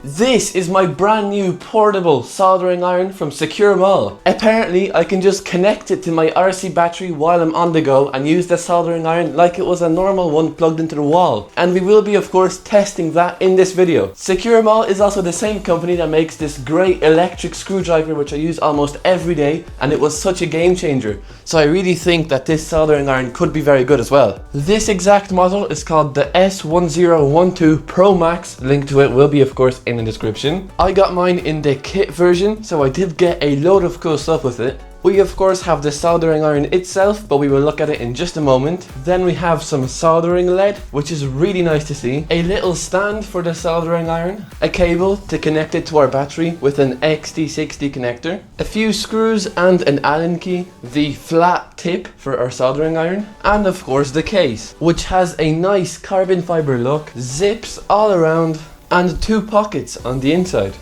This is my brand new portable soldering iron from Sequremall. Apparently I can just connect it to my RC battery while I'm on the go and use the soldering iron like it was a normal one plugged into the wall. And we will be of course testing that in this video. Sequremall is also the same company that makes this great electric screwdriver which I use almost every day, and it was such a game changer. So I really think that this soldering iron could be very good as well. This exact model is called the S1012 Pro Max. Link to it will be of course in the description. I got mine in the kit version, so I did get a load of cool stuff with it. We of course have the soldering iron itself, but we will look at it in just a moment. Then we have some soldering lead, which is really nice to see. A little stand for the soldering iron. A cable to connect it to our battery with an XT60 connector. A few screws and an Allen key. The flat tip for our soldering iron. And of course the case, which has a nice carbon fiber look. Zips all around. And two pockets on the inside.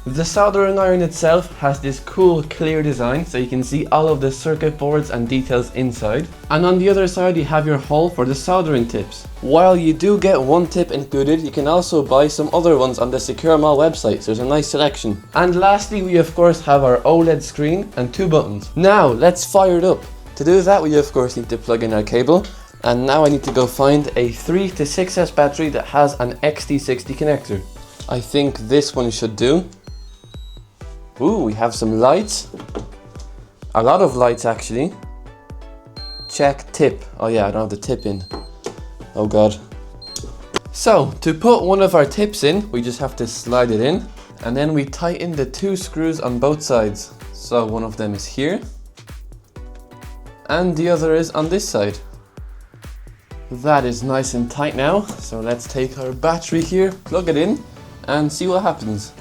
The soldering iron itself has this cool clear design, so you can see all of the circuit boards and details inside. And on the other side you have your hole for the soldering tips. While you do get one tip included, you can also buy some other ones on the Sequremall website, so there's a nice selection. And lastly we of course have our OLED screen and two buttons. Now let's fire it up. To do that we of course need to plug in our cable. And now I need to go find a 3 to 6S battery that has an XT60 connector. I think this one should do. Ooh, we have some lights. A lot of lights actually. Check tip. Oh yeah, I don't have the tip in. Oh god. So, to put one of our tips in, we just have to slide it in. And then we tighten the two screws on both sides. So one of them is here. And the other is on this side. That is nice and tight now, so let's take our battery here, plug it in, and see what happens.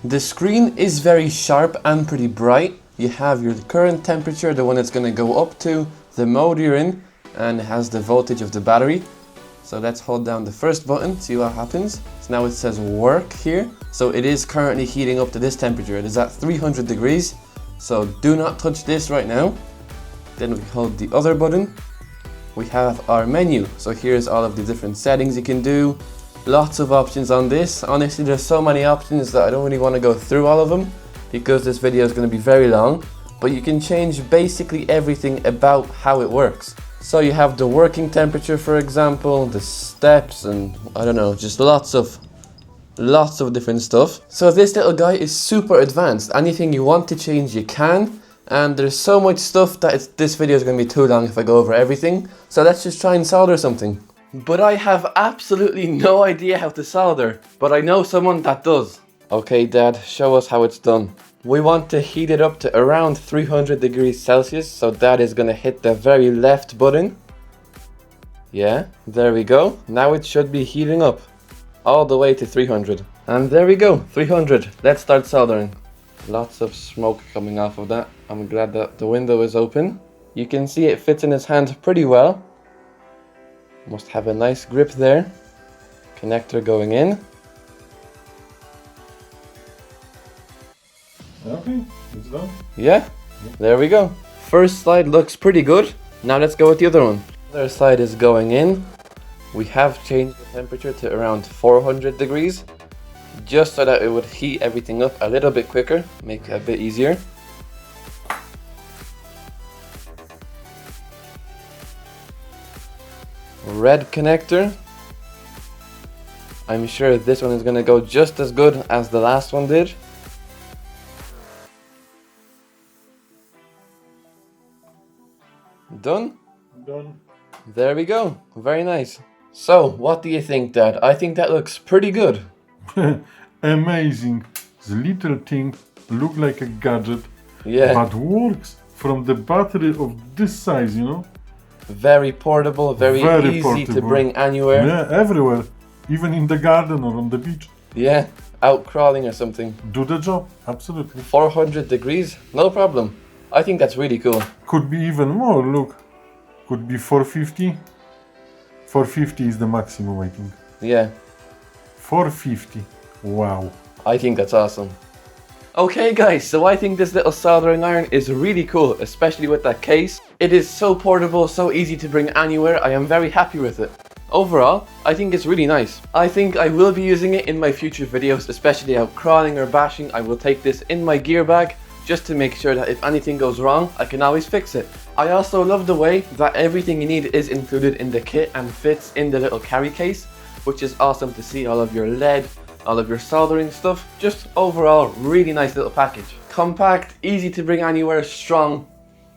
The screen is very sharp and pretty bright. You have your current temperature, the one it's going to go up to, the mode you're in, and it has the voltage of the battery. So let's hold down the first button, see what happens. So now it says work here, so it is currently heating up to this temperature. It is at 300 degrees, so do not touch this right now. Then we hold the other button. We have our menu, so here's all of the different settings you can do. Lots of options on this. Honestly, there's so many options that I don't really want to go through all of them because this video is going to be very long, but you can change basically everything about how it works. So you have the working temperature, for example, the steps, and I don't know, just lots of different stuff. So this little guy is super advanced. Anything you want to change you can. And there's so much stuff that this video is going to be too long if I go over everything. So let's just try and solder something. But I have absolutely no idea how to solder. But I know someone that does. Okay, Dad, show us how it's done. We want to heat it up to around 300 degrees Celsius. So Dad is going to hit the very left button. Yeah, there we go. Now it should be heating up all the way to 300. And there we go, 300. Let's start soldering. Lots of smoke coming off of that. I'm glad that the window is open. You can see it fits in his hand pretty well. Must have a nice grip there. Connector going in. Okay, it's done. Yeah, there we go. First slide looks pretty good. Now let's go with the other one. Other side is going in. We have changed the temperature to around 400 degrees. Just so that it would heat everything up a little bit quicker, make it a bit easier. Red connector. I'm sure this one is going to go just as good as the last one did. Done? Done. There we go. Very nice. So, what do you think, Dad? I think that looks pretty good. Amazing. The little thing look like a gadget, Yeah. but works from the battery of this size, you know? Very portable, very easy portable. to bring anywhere. Yeah, everywhere. Even in the garden or on the beach. Yeah, out crawling or something. Do the job, absolutely. 400 degrees, no problem. I think that's really cool. Could be even more, look. Could be 450. 450 is the maximum, I think. Yeah. 450. Wow. I think that's awesome. Okay guys, so I think this little soldering iron is really cool, especially with that case. It is so portable, so easy to bring anywhere. I am very happy with it. Overall, I think it's really nice. I think I will be using it in my future videos, especially out crawling or bashing. I will take this in my gear bag just to make sure that if anything goes wrong, I can always fix it. I also love the way that everything you need is included in the kit and fits in the little carry case, which is awesome to see. All of your lead, all of your soldering stuff. Just overall, really nice little package. Compact, easy to bring anywhere, strong.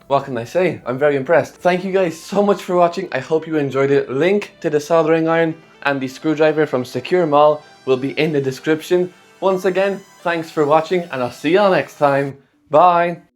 What can I say? I'm very impressed. Thank you guys so much for watching. I hope you enjoyed it. Link to the soldering iron and the screwdriver from Sequremall will be in the description. Once again, thanks for watching and I'll see y'all next time. Bye!